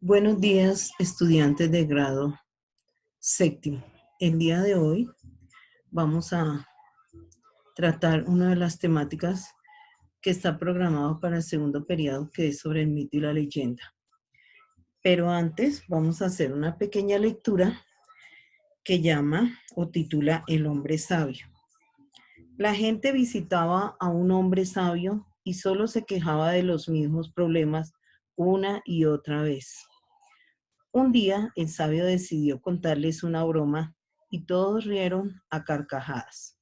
Buenos días, estudiantes de grado séptimo. El día de hoy vamos a tratar una de las temáticas que está programado para el segundo periodo, que es sobre el mito y la leyenda. Pero antes vamos a hacer una pequeña lectura que llama o titula El hombre sabio. La gente visitaba a un hombre sabio y solo se quejaba de los mismos problemas una y otra vez. Un día el sabio decidió contarles una broma y todos rieron a carcajadas.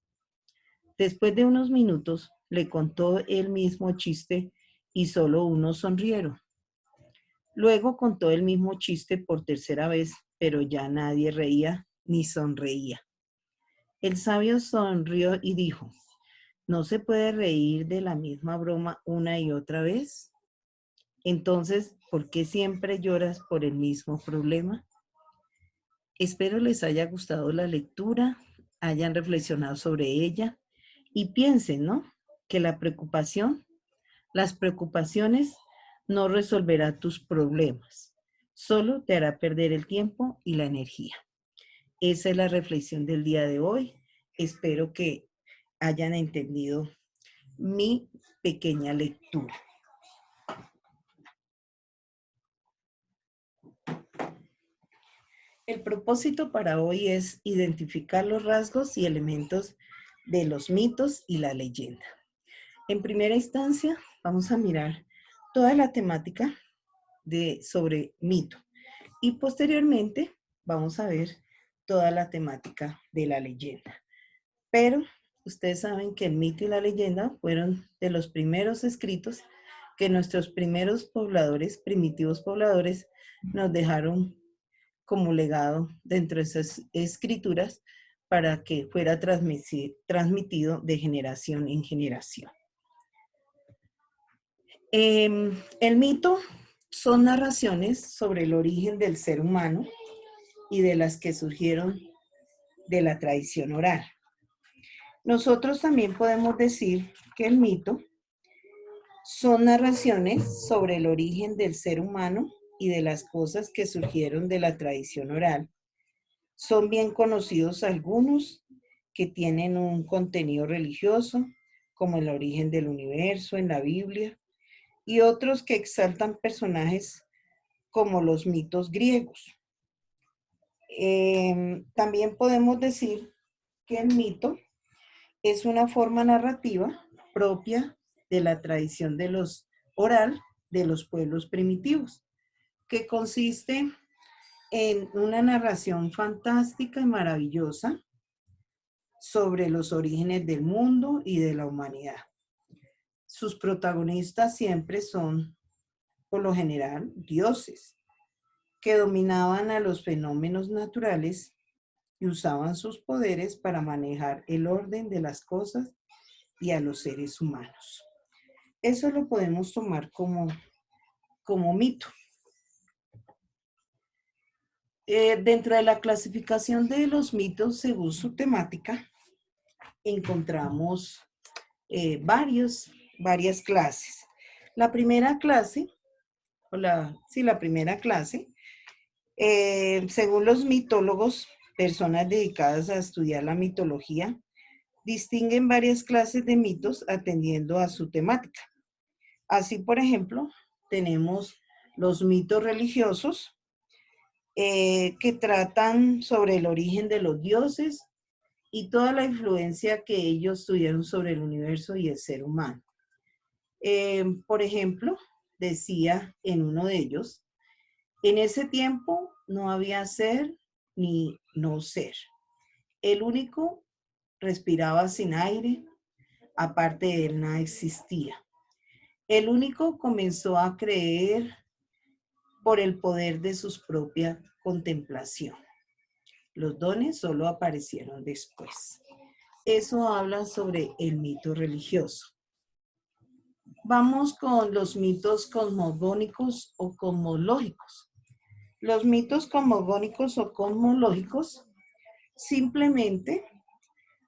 Después de unos minutos le contó el mismo chiste y solo unos sonrieron. Luego contó el mismo chiste por tercera vez, pero ya nadie reía ni sonreía. El sabio sonrió y dijo: ¿no se puede reír de la misma broma una y otra vez? Entonces, ¿por qué siempre lloras por el mismo problema? Espero les haya gustado la lectura, hayan reflexionado sobre ella y piensen, ¿no? Que las preocupaciones no resolverán tus problemas, solo te hará perder el tiempo y la energía. Esa es la reflexión del día de hoy. Espero que hayan entendido mi pequeña lectura. El propósito para hoy es identificar los rasgos y elementos de los mitos y la leyenda. En primera instancia, vamos a mirar toda la temática sobre mito y posteriormente vamos a ver toda la temática de la leyenda. Pero ustedes saben que el mito y la leyenda fueron de los primeros escritos que nuestros primeros pobladores, primitivos pobladores, nos dejaron como legado dentro de esas escrituras para que fuera transmitido de generación en generación. El mito son narraciones sobre el origen del ser humano y de las que surgieron de la tradición oral. Nosotros también podemos decir que el mito son narraciones sobre el origen del ser humano y de las cosas que surgieron de la tradición oral. Son bien conocidos algunos que tienen un contenido religioso, como el origen del universo en la Biblia, y otros que exaltan personajes como los mitos griegos. También podemos decir que el mito es una forma narrativa propia de la tradición oral de los pueblos primitivos, que consiste en una narración fantástica y maravillosa sobre los orígenes del mundo y de la humanidad. Sus protagonistas siempre son, por lo general, dioses, que dominaban a los fenómenos naturales y usaban sus poderes para manejar el orden de las cosas y a los seres humanos. Eso lo podemos tomar como mito. Dentro de la clasificación de los mitos según su temática, encontramos varias clases. La primera clase, según los mitólogos, personas dedicadas a estudiar la mitología, distinguen varias clases de mitos atendiendo a su temática. Así, por ejemplo, tenemos los mitos religiosos que tratan sobre el origen de los dioses y toda la influencia que ellos tuvieron sobre el universo y el ser humano. Por ejemplo, decía en uno de ellos: en ese tiempo no había ser ni no ser. El único respiraba sin aire, aparte de él nada existía. El único comenzó a creer por el poder de su propia contemplación. Los dones solo aparecieron después. Eso habla sobre el mito religioso. Vamos con los mitos cosmogónicos o cosmológicos. Los mitos cosmogónicos o cosmológicos simplemente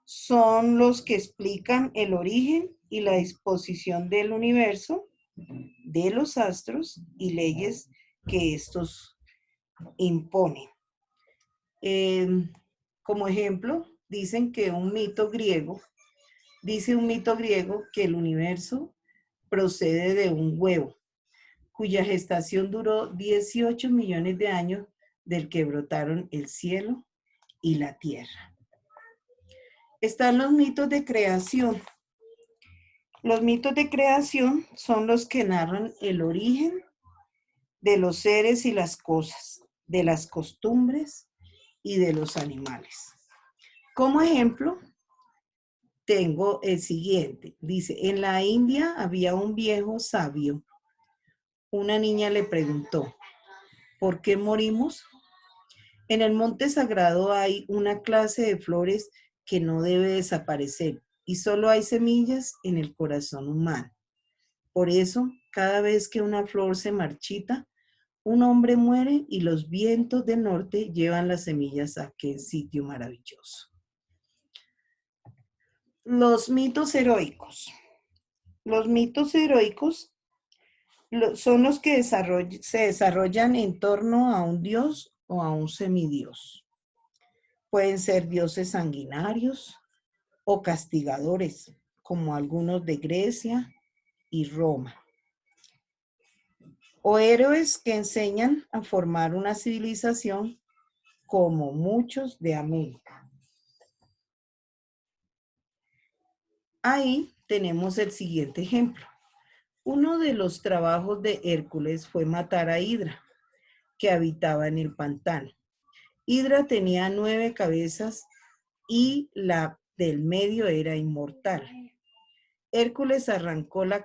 son los que explican el origen y la disposición del universo, de los astros y leyes que estos imponen. Como ejemplo, dice un mito griego que el universo procede de un huevo, cuya gestación duró 18 millones de años, del que brotaron el cielo y la tierra. Están los mitos de creación. Los mitos de creación son los que narran el origen de los seres y las cosas, de las costumbres y de los animales. Como ejemplo, tengo el siguiente. Dice, en la India había un viejo sabio. Una niña le preguntó, ¿por qué morimos? En el monte sagrado hay una clase de flores que no debe desaparecer y solo hay semillas en el corazón humano. Por eso, cada vez que una flor se marchita, un hombre muere y los vientos del norte llevan las semillas a aquel sitio maravilloso. Los mitos heroicos. Los mitos heroicos son los que se desarrollan en torno a un dios o a un semidios. Pueden ser dioses sanguinarios o castigadores, como algunos de Grecia y Roma. O héroes que enseñan a formar una civilización, como muchos de América. Ahí tenemos el siguiente ejemplo. Uno de los trabajos de Hércules fue matar a Hidra, que habitaba en el pantano. Hidra tenía 9 cabezas y la del medio era inmortal. Hércules arrancó las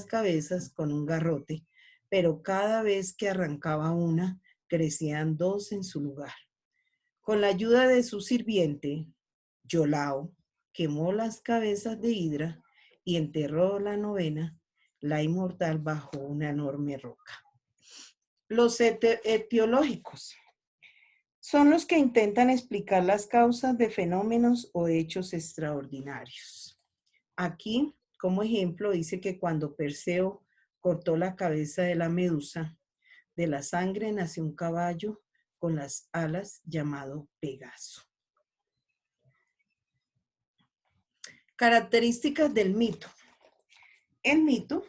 cabezas con un garrote, pero cada vez que arrancaba una, crecían 2 en su lugar. Con la ayuda de su sirviente, Iolao, quemó las cabezas de Hidra y enterró la 9ª, la inmortal, bajo una enorme roca. Los etiológicos son los que intentan explicar las causas de fenómenos o hechos extraordinarios. Aquí, como ejemplo, dice que cuando Perseo cortó la cabeza de la medusa, de la sangre nació un caballo con las alas llamado Pegaso. Características del mito. El mito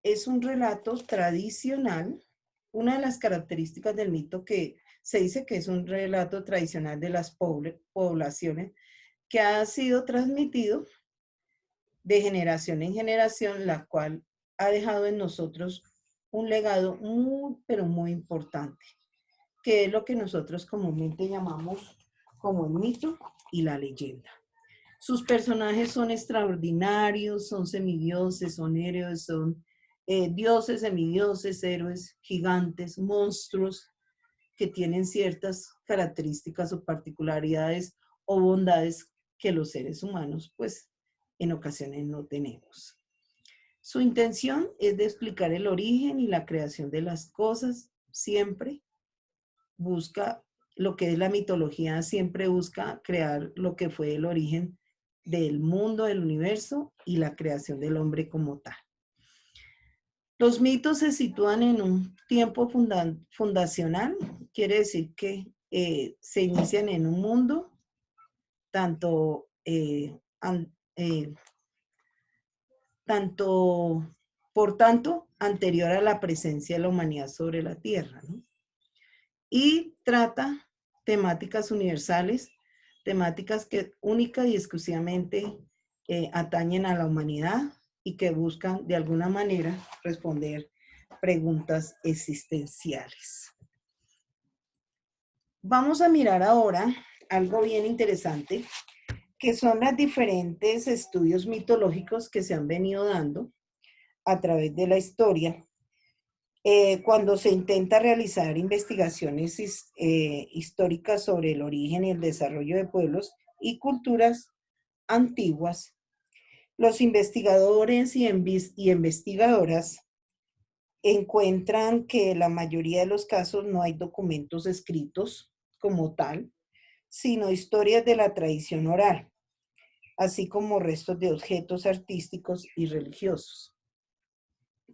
es un relato tradicional. Una de las características del mito que se dice que es un relato tradicional de las poblaciones que ha sido transmitido de generación en generación, la cual ha dejado en nosotros un legado muy, pero muy importante, que es lo que nosotros comúnmente llamamos como el mito y la leyenda. Sus personajes son extraordinarios, son semidioses, son héroes, son dioses, semidioses, héroes, gigantes, monstruos, que tienen ciertas características o particularidades o bondades que los seres humanos, pues, en ocasiones no tenemos. Su intención es de explicar el origen y la creación de las cosas. Siempre busca lo que es la mitología, siempre busca crear lo que fue el origen del mundo, del universo y la creación del hombre como tal. Los mitos se sitúan en un tiempo fundacional, quiere decir que se inician en un mundo tanto, por tanto, anterior a la presencia de la humanidad sobre la Tierra, ¿no? Y trata temáticas universales, temáticas que única y exclusivamente atañen a la humanidad y que buscan de alguna manera responder preguntas existenciales. Vamos a mirar ahora algo bien interesante, que son los diferentes estudios mitológicos que se han venido dando a través de la historia, cuando se intenta realizar investigaciones históricas sobre el origen y el desarrollo de pueblos y culturas antiguas. Los investigadores y investigadoras encuentran que en la mayoría de los casos no hay documentos escritos como tal, sino historias de la tradición oral, así como restos de objetos artísticos y religiosos.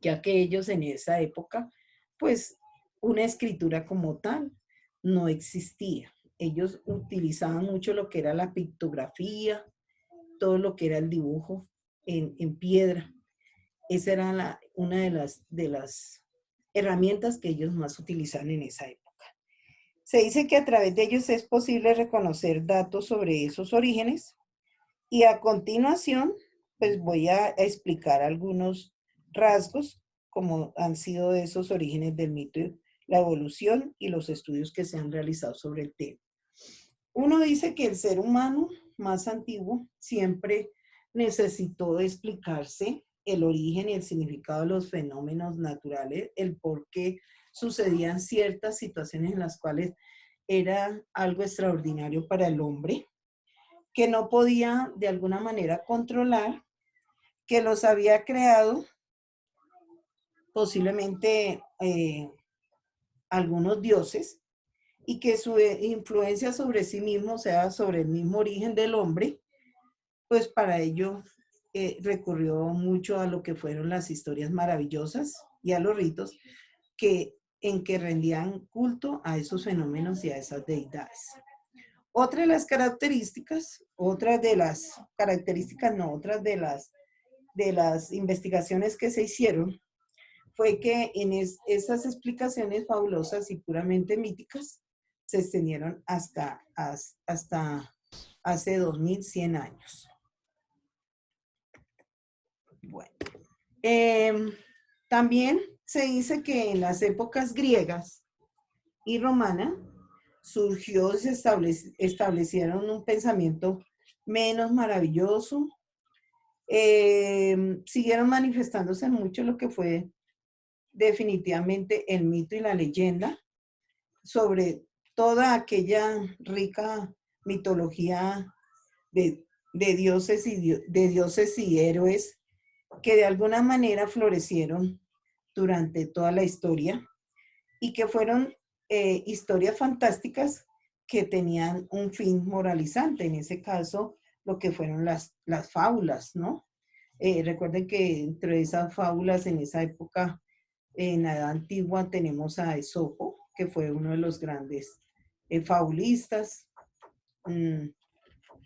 ya que ellos en esa época, pues una escritura como tal no existía. Ellos utilizaban mucho lo que era la pictografía, todo lo que era el dibujo en piedra. Esa era una de las herramientas que ellos más utilizaban en esa época. Se dice que a través de ellos es posible reconocer datos sobre esos orígenes y a continuación pues voy a explicar algunos rasgos como han sido esos orígenes del mito, la evolución y los estudios que se han realizado sobre el tema. Uno dice que el ser humano más antiguo siempre necesitó explicarse el origen y el significado de los fenómenos naturales, el por qué sucedían ciertas situaciones en las cuales era algo extraordinario para el hombre, que no podía de alguna manera controlar, que los había creado posiblemente algunos dioses, y que su influencia sobre sí mismo, o sea, sobre el mismo origen del hombre, pues para ello recurrió mucho a lo que fueron las historias maravillosas y a los ritos en que rendían culto a esos fenómenos y a esas deidades. Otra de las características, otras de las investigaciones que se hicieron fue que en esas explicaciones fabulosas y puramente míticas se extendieron hasta hace 2100 años. Bueno, también se dice que en las épocas griegas y romanas surgió, se establecieron un pensamiento menos maravilloso, siguieron manifestándose mucho lo que fue definitivamente el mito y la leyenda sobre toda aquella rica mitología de dioses y héroes que de alguna manera florecieron durante toda la historia y que fueron historias fantásticas que tenían un fin moralizante, en ese caso lo que fueron las fábulas, ¿no? Recuerden que entre esas fábulas en esa época, en la edad antigua, tenemos a Esopo, que fue uno de los grandes fabulistas,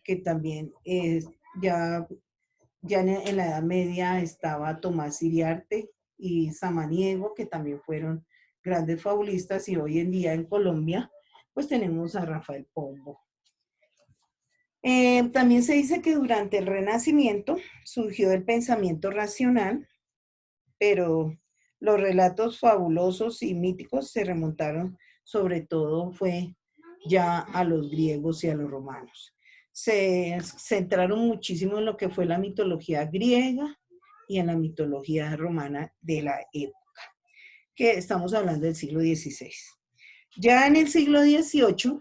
que también ya en la Edad Media estaba Tomás Iriarte y Samaniego, que también fueron grandes fabulistas, y hoy en día en Colombia, pues tenemos a Rafael Pombo. También se dice que durante el Renacimiento surgió el pensamiento racional, pero los relatos fabulosos y míticos se remontaron sobre todo fue ya a los griegos y a los romanos. Se centraron muchísimo en lo que fue la mitología griega y en la mitología romana de la época, que estamos hablando del siglo XVI. Ya en el siglo XVIII,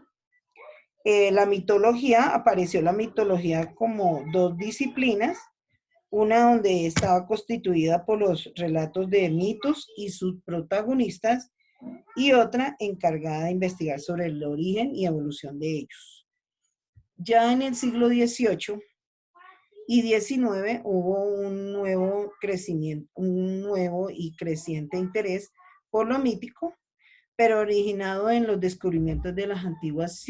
apareció la mitología como dos disciplinas, una donde estaba constituida por los relatos de mitos y sus protagonistas, y otra encargada de investigar sobre el origen y evolución de ellos. Ya en el siglo XVIII y XIX hubo un nuevo crecimiento, un nuevo y creciente interés por lo mítico, pero originado en los descubrimientos de las antiguas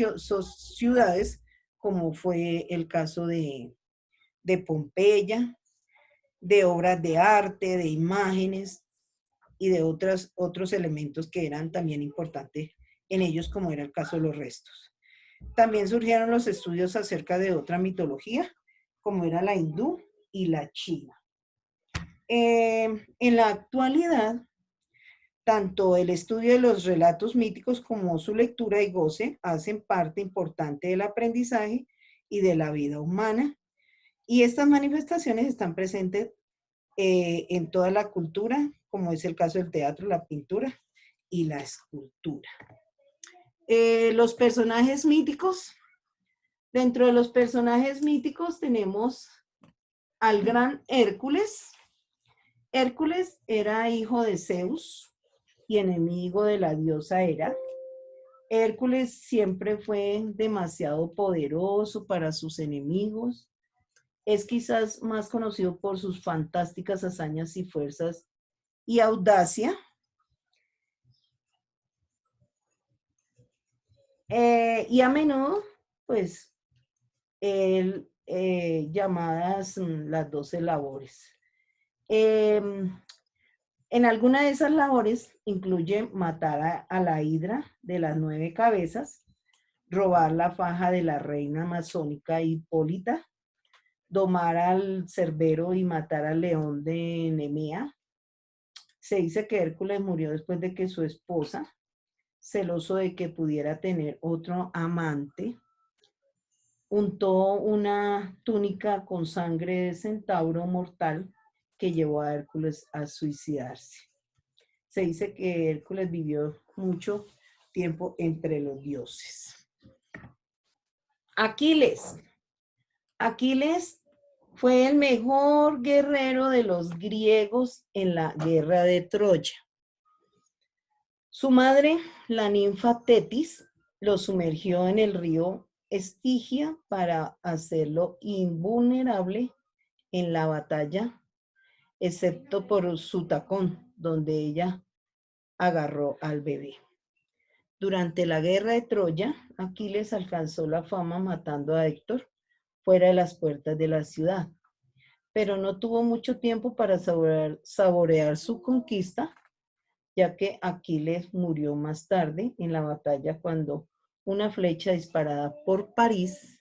ciudades, como fue el caso de Pompeya, de obras de arte, de imágenes y de otros elementos que eran también importantes en ellos, como era el caso de los restos. También surgieron los estudios acerca de otra mitología, como era la hindú y la china. En la actualidad, tanto el estudio de los relatos míticos como su lectura y goce hacen parte importante del aprendizaje y de la vida humana, y estas manifestaciones están presentes en toda la cultura, como es el caso del teatro, la pintura y la escultura. Los personajes míticos. Dentro de los personajes míticos tenemos al gran Hércules. Hércules era hijo de Zeus y enemigo de la diosa Hera. Hércules siempre fue demasiado poderoso para sus enemigos. Es quizás más conocido por sus fantásticas hazañas y fuerzas y audacia. Y a menudo, pues, llamadas las 12 labores. En alguna de esas labores incluye matar a la hidra de las 9 cabezas, robar la faja de la reina amazónica Hipólita, domar al cerbero y matar al león de Nemea. Se dice que Hércules murió después de que su esposa, celoso de que pudiera tener otro amante, untó una túnica con sangre de centauro mortal que llevó a Hércules a suicidarse. Se dice que Hércules vivió mucho tiempo entre los dioses. Aquiles. Aquiles fue el mejor guerrero de los griegos en la guerra de Troya. Su madre, la ninfa Tetis, lo sumergió en el río Estigia para hacerlo invulnerable en la batalla, excepto por su tacón, donde ella agarró al bebé. Durante la guerra de Troya, Aquiles alcanzó la fama matando a Héctor fuera de las puertas de la ciudad, pero no tuvo mucho tiempo para saborear su conquista, ya que Aquiles murió más tarde en la batalla cuando una flecha disparada por París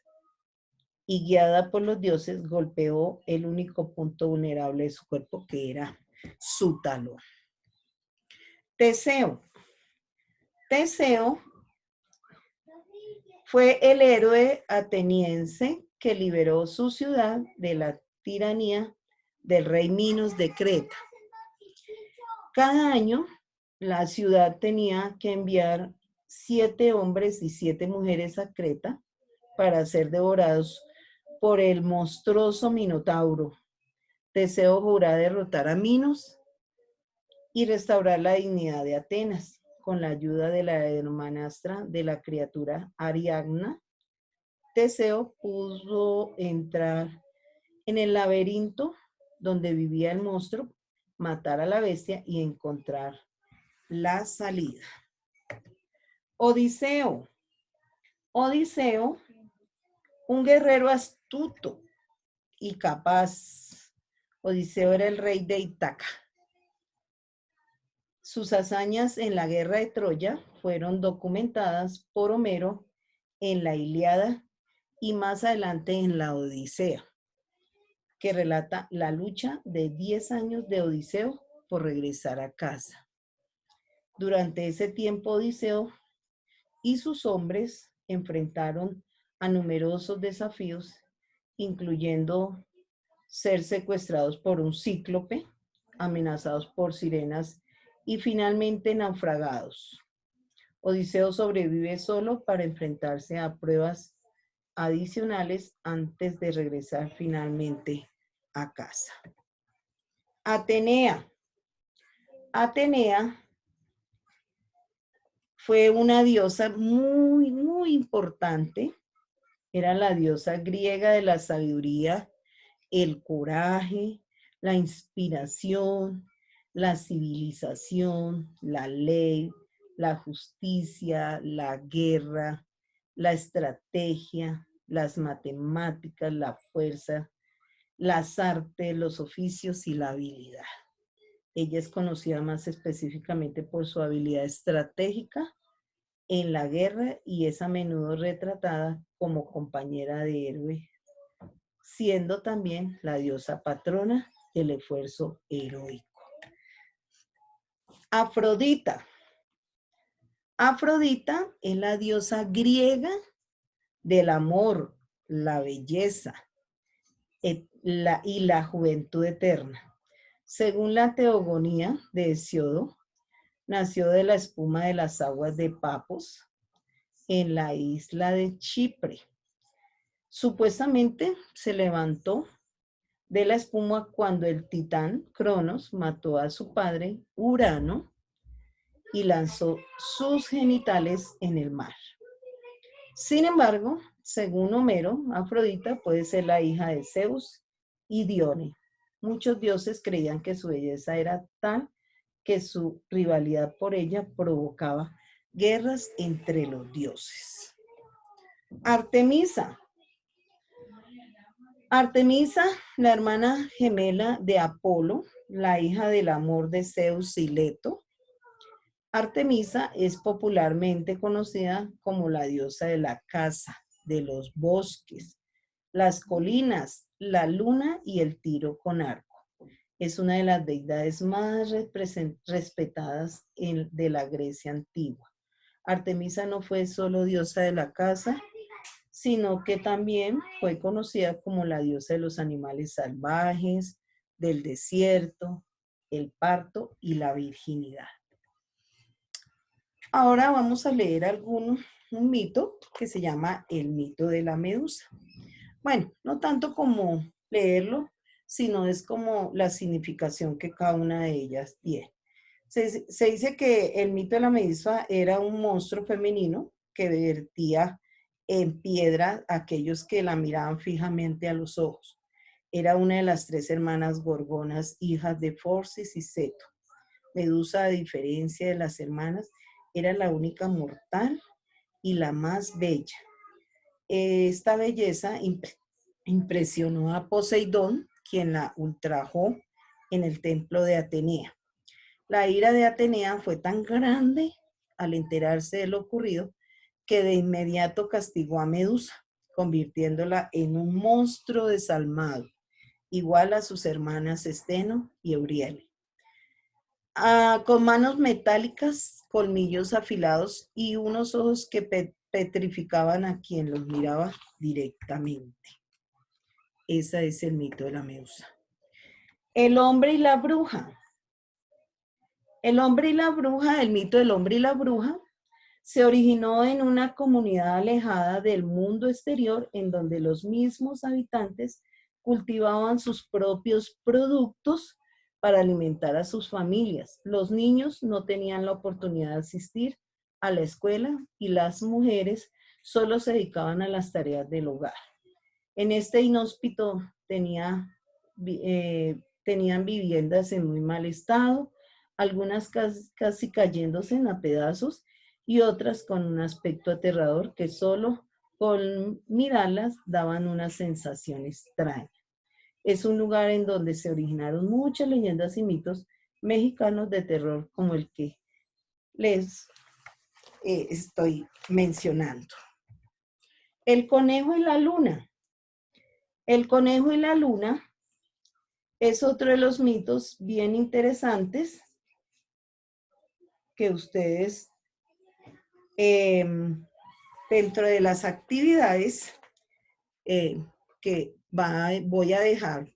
y guiada por los dioses golpeó el único punto vulnerable de su cuerpo, que era su talón. Teseo. Teseo fue el héroe ateniense que liberó su ciudad de la tiranía del rey Minos de Creta. Cada año, la ciudad tenía que enviar 7 hombres y 7 mujeres a Creta para ser devorados por el monstruoso Minotauro. Teseo juró derrotar a Minos y restaurar la dignidad de Atenas con la ayuda de la hermanastra de la criatura Ariadna. Teseo pudo entrar en el laberinto donde vivía el monstruo, matar a la bestia y encontrar la salida. Odiseo. Odiseo, un guerrero astuto y capaz. Odiseo era el rey de Ítaca. Sus hazañas en la guerra de Troya fueron documentadas por Homero en la Ilíada y más adelante en la Odisea, que relata la lucha de 10 años de Odiseo por regresar a casa. Durante ese tiempo, Odiseo y sus hombres enfrentaron a numerosos desafíos, incluyendo ser secuestrados por un cíclope, amenazados por sirenas y finalmente naufragados. Odiseo sobrevive solo para enfrentarse a pruebas adicionales antes de regresar finalmente a casa. Atenea. Atenea fue una diosa muy importante. Era la diosa griega de la sabiduría, el coraje, la inspiración, la civilización, la ley, la justicia, la guerra, la estrategia, las matemáticas, la fuerza, las artes, los oficios y la habilidad. Ella es conocida más específicamente por su habilidad estratégica en la guerra y es a menudo retratada como compañera de héroe, siendo también la diosa patrona del esfuerzo heroico. Afrodita. Afrodita es la diosa griega del amor, la belleza y la juventud eterna. Según la teogonía de Hesíodo, nació de la espuma de las aguas de Papos en la isla de Chipre. Supuestamente se levantó de la espuma cuando el titán Cronos mató a su padre Urano y lanzó sus genitales en el mar. Sin embargo, según Homero, Afrodita puede ser la hija de Zeus y Dione. Muchos dioses creían que su belleza era tal que su rivalidad por ella provocaba guerras entre los dioses. Artemisa. Artemisa, la hermana gemela de Apolo, la hija del amor de Zeus y Leto. Artemisa es popularmente conocida como la diosa de la caza, de los bosques, las colinas, la luna y el tiro con arco. Es una de las deidades más respetadas de la Grecia antigua. Artemisa no fue solo diosa de la caza, sino que también fue conocida como la diosa de los animales salvajes, del desierto, el parto y la virginidad. Ahora vamos a leer un mito que se llama el mito de la medusa. Bueno, no tanto como leerlo, sino es como la significación que cada una de ellas tiene. Se dice que el mito de la medusa era un monstruo femenino que vertía en piedra a aquellos que la miraban fijamente a los ojos. Era una de las 3 hermanas gorgonas, hijas de Forcis y Ceto. Medusa, a diferencia de las hermanas, era la única mortal y la más bella. Esta belleza impresionó a Poseidón, quien la ultrajó en el templo de Atenea. La ira de Atenea fue tan grande al enterarse de lo ocurrido que de inmediato castigó a Medusa, convirtiéndola en un monstruo desalmado, igual a sus hermanas Esteno y Euriale. Con manos metálicas, colmillos afilados y unos ojos que petrificaban a quien los miraba directamente. Ese es el mito de la medusa. El hombre y la bruja. El hombre y la bruja, el mito del hombre y la bruja, se originó en una comunidad alejada del mundo exterior en donde los mismos habitantes cultivaban sus propios productos para alimentar a sus familias. Los niños no tenían la oportunidad de asistir a la escuela y las mujeres solo se dedicaban a las tareas del hogar. En este inhóspito tenían viviendas en muy mal estado, algunas casi cayéndose a pedazos y otras con un aspecto aterrador que solo con mirarlas daban una sensación extraña. Es un lugar en donde se originaron muchas leyendas y mitos mexicanos de terror como el que les estoy mencionando. El conejo y la luna. El conejo y la luna es otro de los mitos bien interesantes que ustedes dentro de las actividades que voy a dejar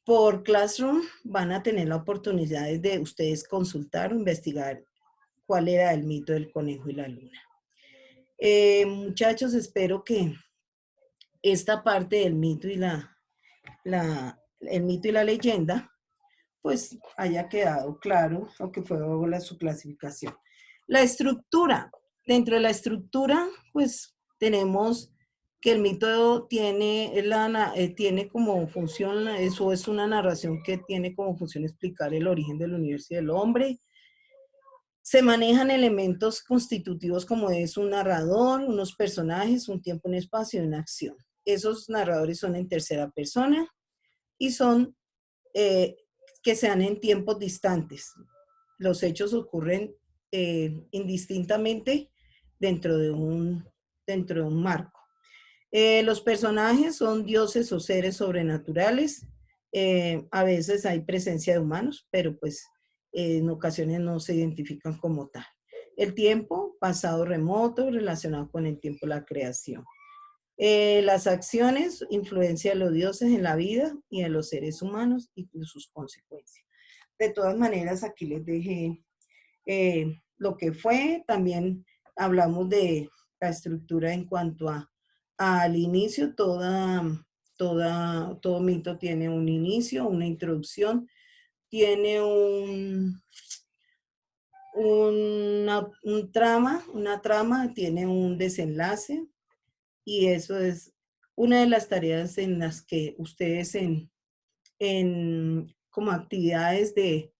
por Classroom, van a tener la oportunidad de ustedes consultar o investigar cuál era el mito del conejo y la luna. Muchachos, espero que esta parte del mito y el mito y la leyenda pues haya quedado claro lo que fue su clasificación. La estructura. Dentro de la estructura, pues tenemos que el mito tiene como función, eso es una narración que tiene como función explicar el origen del universo y del hombre. Se manejan elementos constitutivos como es un narrador, unos personajes, un tiempo, un espacio y una acción. Esos narradores son en tercera persona y son que sean en tiempos distantes. Los hechos ocurren indistintamente dentro de un marco. Los personajes son dioses o seres sobrenaturales. A veces hay presencia de humanos, pero pues en ocasiones no se identifican como tal. El tiempo, pasado remoto, relacionado con el tiempo de la creación. Las acciones, influencia de los dioses en la vida y en los seres humanos y sus consecuencias. De todas maneras, aquí les dejé lo que fue. También hablamos de la estructura en cuanto al inicio. Todo mito tiene un inicio, una introducción, tiene una trama, tiene un desenlace. Y eso es una de las tareas en las que ustedes como actividades de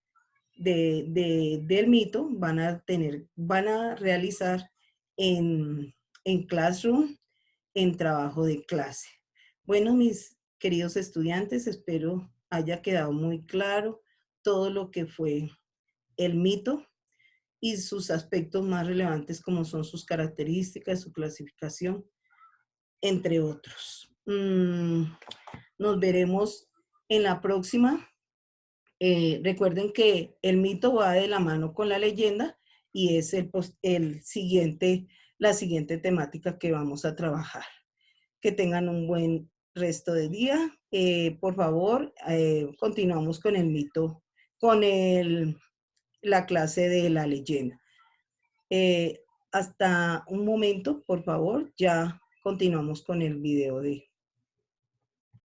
del mito van a realizar en Classroom, en trabajo de clase. Bueno, mis queridos estudiantes, espero haya quedado muy claro todo lo que fue el mito y sus aspectos más relevantes como son sus características, su clasificación, entre otros. Nos veremos en la próxima. Recuerden que el mito va de la mano con la leyenda y es la siguiente temática que vamos a trabajar. Que tengan un buen resto de día. Por favor, continuamos con el mito, con la clase de la leyenda. Hasta un momento, por favor, ya continuamos con el video de